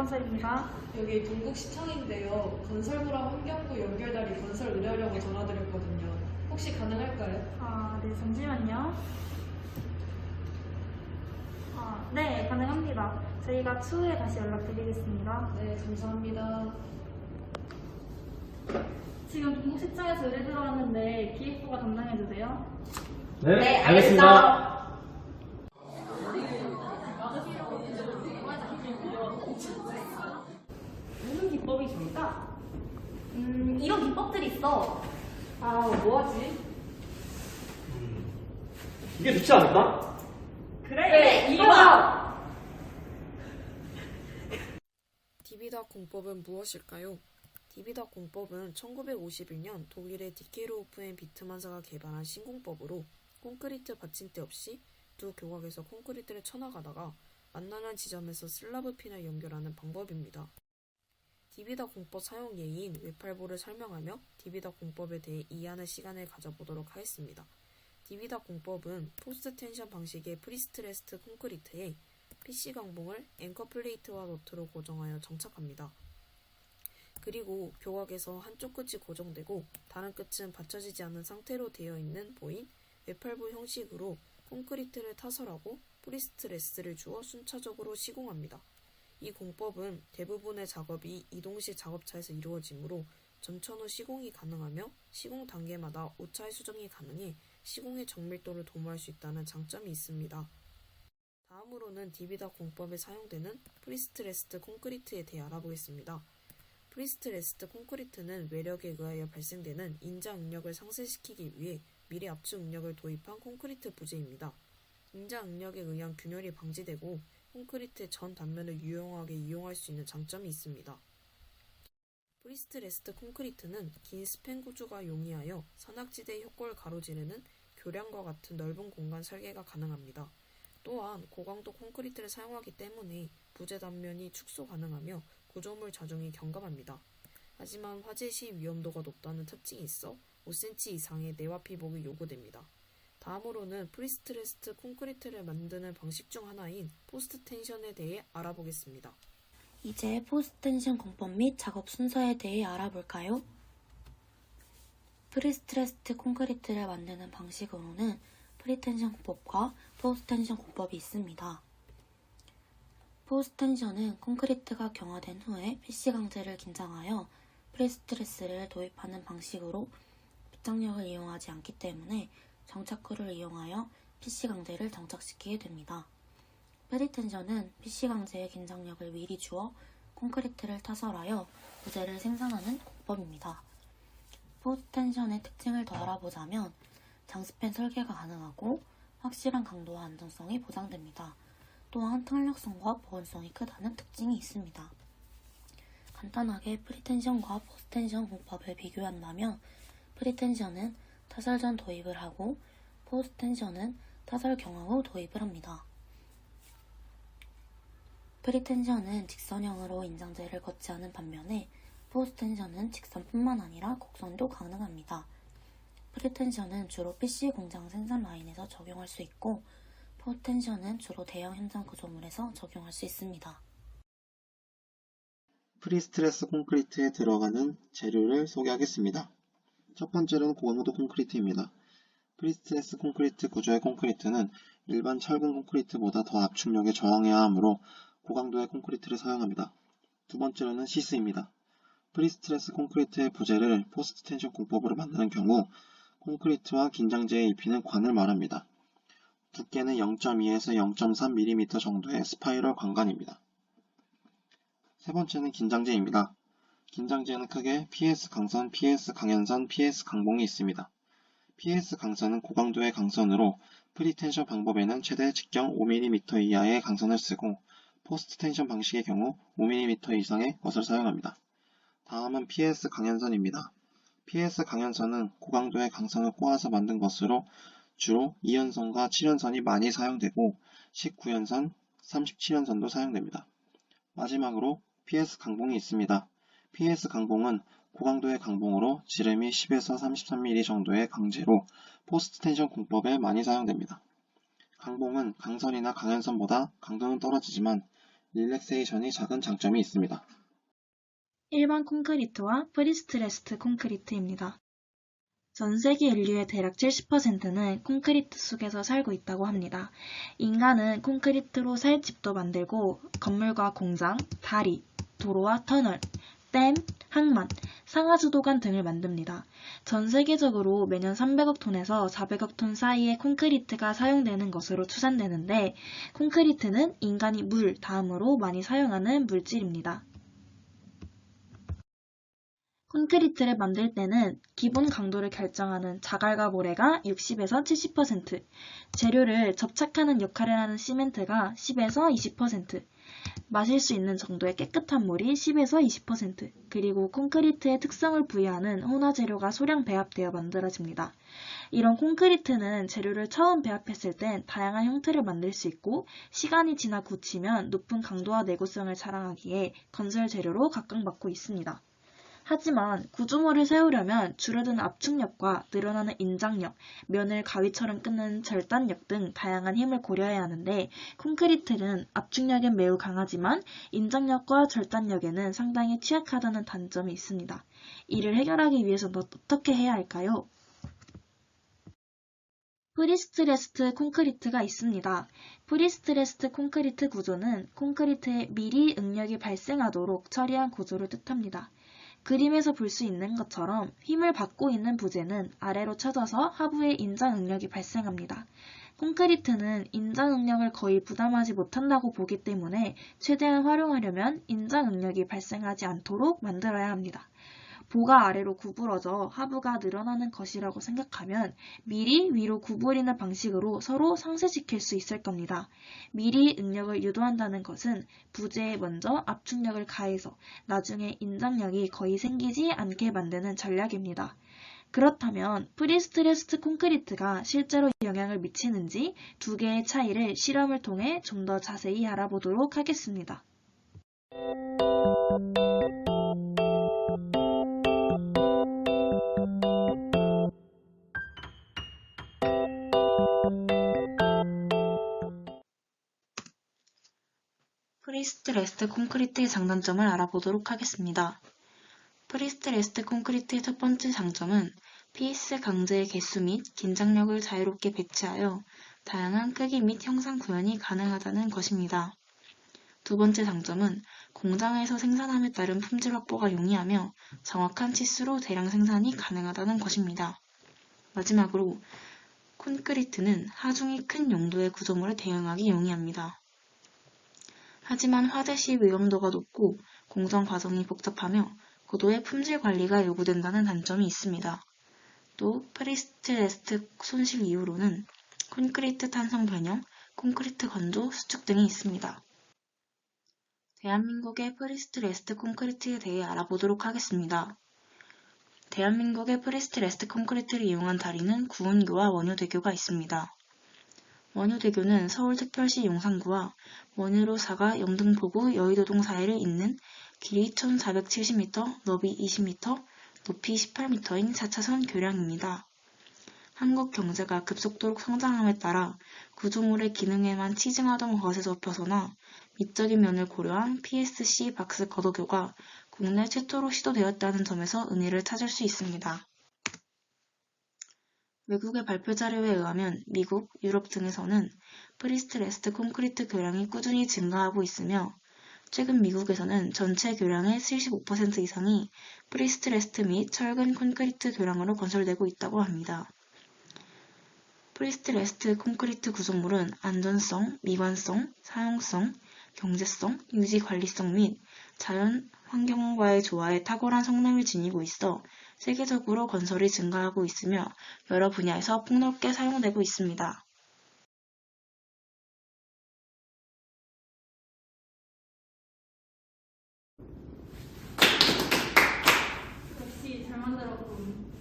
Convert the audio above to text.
건설입니다. 여기 동국시청인데요. 건설부랑 환경부 연결다리 건설 의뢰하려고 전화드렸거든요. 혹시 가능할까요? 네, 잠시만요. 네, 가능합니다. 저희가 추후에 다시 연락드리겠습니다. 네, 감사합니다. 지금 동국시청에서 의뢰 들어왔는데 기획부가 담당해주세요. 네, 알겠습니다. 무슨 기법이 좋을까? 이런 기법들이 있어. 뭐하지? 이게 좋지 않을까? 그래, 이거다! 디비다 공법은 무엇일까요? 디비다 공법은 1951년 독일의 디케르호프 앤 비트만사가 개발한 신공법으로 콘크리트 받침대 없이 두 교각에서 콘크리트를 쳐나가다가 만나는 지점에서 슬라브 핀을 연결하는 방법입니다. 디비다 공법 사용 예인 외팔보를 설명하며 디비다 공법에 대해 이해하는 시간을 가져보도록 하겠습니다. 디비다 공법은 포스트 텐션 방식의 프리스트레스트 콘크리트에 PC 강봉을 앵커 플레이트와 너트로 고정하여 정착합니다. 그리고 교각에서 한쪽 끝이 고정되고 다른 끝은 받쳐지지 않은 상태로 되어 있는 보인 외팔부 형식으로 콘크리트를 타설하고 프리스트레스를 주어 순차적으로 시공합니다. 이 공법은 대부분의 작업이 이동식 작업차에서 이루어지므로 전천 후 시공이 가능하며 시공 단계마다 오차의 수정이 가능해 시공의 정밀도를 도모할 수 있다는 장점이 있습니다. 다음으로는 디비다 공법에 사용되는 프리스트레스트 콘크리트에 대해 알아보겠습니다. 프리스트레스트 콘크리트는 외력에 의하여 발생되는 인자 응력을 상쇄시키기 위해 미리 압축 응력을 도입한 콘크리트 부재입니다. 인자 응력에 의한 균열이 방지되고 콘크리트의 전 단면을 유용하게 이용할 수 있는 장점이 있습니다. 프리스트레스트 콘크리트는 긴 스팬 구조가 용이하여 산악지대의 협곡을 가로지르는 교량과 같은 넓은 공간 설계가 가능합니다. 또한 고강도 콘크리트를 사용하기 때문에 부재 단면이 축소 가능하며 구조물 자중이 경감합니다. 하지만 화재 시 위험도가 높다는 특징이 있어 5cm 이상의 내화 피복이 요구됩니다. 다음으로는 프리스트레스트 콘크리트를 만드는 방식 중 하나인 포스트 텐션에 대해 알아보겠습니다. 이제 포스트 텐션 공법 및 작업 순서에 대해 알아볼까요? 프리스트레스트 콘크리트를 만드는 방식으로는 프리텐션 공법과 포스트 텐션 공법이 있습니다. 포스트 텐션은 콘크리트가 경화된 후에 PC 강제를 긴장하여 프리스트레스를 도입하는 방식으로 부착력을 이용하지 않기 때문에 정착구를 이용하여 PC 강제를 정착시키게 됩니다. 프리텐션은 PC 강제의 긴장력을 미리 주어 콘크리트를 타설하여 부재를 생산하는 공법입니다. 포스트 텐션의 특징을 더 알아보자면 장스팬 설계가 가능하고 확실한 강도와 안정성이 보장됩니다. 또한 탄력성과 보온성이 크다는 특징이 있습니다. 간단하게 프리텐션과 포스트 텐션 공법을 비교한다면 프리텐션은 타설 전 도입을 하고 포스트 텐션은 타설 경화 후 도입을 합니다. 프리텐션은 직선형으로 인장제를 거치하는 반면에 포스트 텐션은 직선뿐만 아니라 곡선도 가능합니다. 프리텐션은 주로 PC 공장 생산 라인에서 적용할 수 있고 포스트 텐션은 주로 대형 현장 구조물에서 적용할 수 있습니다. 프리스트레스 콘크리트에 들어가는 재료를 소개하겠습니다. 첫 번째로는 고강도 콘크리트입니다. 프리스트레스 콘크리트 구조의 콘크리트는 일반 철근 콘크리트보다 더 압축력에 저항해야 하므로 고강도의 콘크리트를 사용합니다. 두 번째로는 시스입니다. 프리스트레스 콘크리트의 부재를 포스트 텐션 공법으로 만드는 경우 콘크리트와 긴장재에 입히는 관을 말합니다. 두께는 0.2에서 0.3mm 정도의 스파이럴 관관입니다. 세 번째는 긴장재입니다. 긴장재는 크게 PS 강선, PS 강연선, PS 강봉이 있습니다. PS 강선은 고강도의 강선으로 프리텐션 방법에는 최대 직경 5mm 이하의 강선을 쓰고 포스트 텐션 방식의 경우 5mm 이상의 것을 사용합니다. 다음은 PS 강연선입니다. PS 강연선은 고강도의 강선을 꼬아서 만든 것으로 주로 2연선과 7연선이 많이 사용되고 19연선, 37연선도 사용됩니다. 마지막으로 PS 강봉이 있습니다. PS 강봉은 고강도의 강봉으로 지름이 10에서 33mm 정도의 강재로 포스트 텐션 공법에 많이 사용됩니다. 강봉은 강선이나 강연선보다 강도는 떨어지지만 릴렉세이션이 작은 장점이 있습니다. 일반 콘크리트와 프리스트레스트 콘크리트입니다. 전 세계 인류의 대략 70%는 콘크리트 속에서 살고 있다고 합니다. 인간은 콘크리트로 새 집도 만들고 건물과 공장, 다리, 도로와 터널, 댐, 항만, 상하수도관 등을 만듭니다. 전 세계적으로 매년 300억 톤에서 400억 톤 사이의 콘크리트가 사용되는 것으로 추산되는데 콘크리트는 인간이 물 다음으로 많이 사용하는 물질입니다. 콘크리트를 만들 때는 기본 강도를 결정하는 자갈과 모래가 60에서 70%, 재료를 접착하는 역할을 하는 시멘트가 10에서 20%, 마실 수 있는 정도의 깨끗한 물이 10에서 20%, 그리고 콘크리트의 특성을 부여하는 혼화 재료가 소량 배합되어 만들어집니다. 이런 콘크리트는 재료를 처음 배합했을 땐 다양한 형태를 만들 수 있고 시간이 지나 굳히면 높은 강도와 내구성을 자랑하기에 건설 재료로 각광받고 있습니다. 하지만 구조물을 세우려면 줄어드는 압축력과 늘어나는 인장력, 면을 가위처럼 끊는 절단력 등 다양한 힘을 고려해야 하는데 콘크리트는 압축력엔 매우 강하지만 인장력과 절단력에는 상당히 취약하다는 단점이 있습니다. 이를 해결하기 위해서는 어떻게 해야 할까요? 프리스트레스트 콘크리트가 있습니다. 프리스트레스트 콘크리트 구조는 콘크리트에 미리 응력이 발생하도록 처리한 구조를 뜻합니다. 그림에서 볼 수 있는 것처럼 힘을 받고 있는 부재는 아래로 쳐져서 하부에 인장 응력이 발생합니다. 콘크리트는 인장 응력을 거의 부담하지 못한다고 보기 때문에 최대한 활용하려면 인장 응력이 발생하지 않도록 만들어야 합니다. 보가 아래로 구부러져 하부가 늘어나는 것이라고 생각하면 미리 위로 구부리는 방식으로 서로 상쇄시킬 수 있을 겁니다. 미리 응력을 유도한다는 것은 부재에 먼저 압축력을 가해서 나중에 인장력이 거의 생기지 않게 만드는 전략입니다. 그렇다면 프리스트레스트 콘크리트가 실제로 영향을 미치는지 두 개의 차이를 실험을 통해 좀 더 자세히 알아보도록 하겠습니다. 프리스트레스트 콘크리트의 장단점을 알아보도록 하겠습니다. 프리스트레스트 콘크리트의 첫 번째 장점은 피스 강제의 개수 및 긴장력을 자유롭게 배치하여 다양한 크기 및 형상 구현이 가능하다는 것입니다. 두 번째 장점은 공장에서 생산함에 따른 품질 확보가 용이하며 정확한 치수로 대량 생산이 가능하다는 것입니다. 마지막으로 콘크리트는 하중이 큰 용도의 구조물에 대응하기 용이합니다. 하지만 화재 시 위험도가 높고 공정 과정이 복잡하며 고도의 품질 관리가 요구된다는 단점이 있습니다. 또 프리스트레스트 손실 이유로는 콘크리트 탄성 변형, 콘크리트 건조, 수축 등이 있습니다. 대한민국의 프리스트레스트 콘크리트에 대해 알아보도록 하겠습니다. 대한민국의 프리스트레스트 콘크리트를 이용한 다리는 구운교와 원효대교가 있습니다. 원효대교는 서울특별시 용산구와 원효로사가 영등포구 여의도동 사이를 잇는 길이 1470m, 너비 20m, 높이 18m인 4차선 교량입니다. 한국 경제가 급속도로 성장함에 따라 구조물의 기능에만 치중하던 것에서 벗어나 미적인 면을 고려한 PSC 박스 거도교가 국내 최초로 시도되었다는 점에서 의미를 찾을 수 있습니다. 외국의 발표 자료에 의하면 미국, 유럽 등에서는 프리스트레스트 콘크리트 교량이 꾸준히 증가하고 있으며 최근 미국에서는 전체 교량의 75% 이상이 프리스트레스트 및 철근 콘크리트 교량으로 건설되고 있다고 합니다. 프리스트레스트 콘크리트 구조물은 안전성, 미관성, 사용성, 경제성, 유지 관리성 및 자연 환경과의 조화에 탁월한 성능을 지니고 있어 세계적으로 건설이 증가하고 있으며 여러 분야에서 폭넓게 사용되고 있습니다. 역시 잘 만들었군.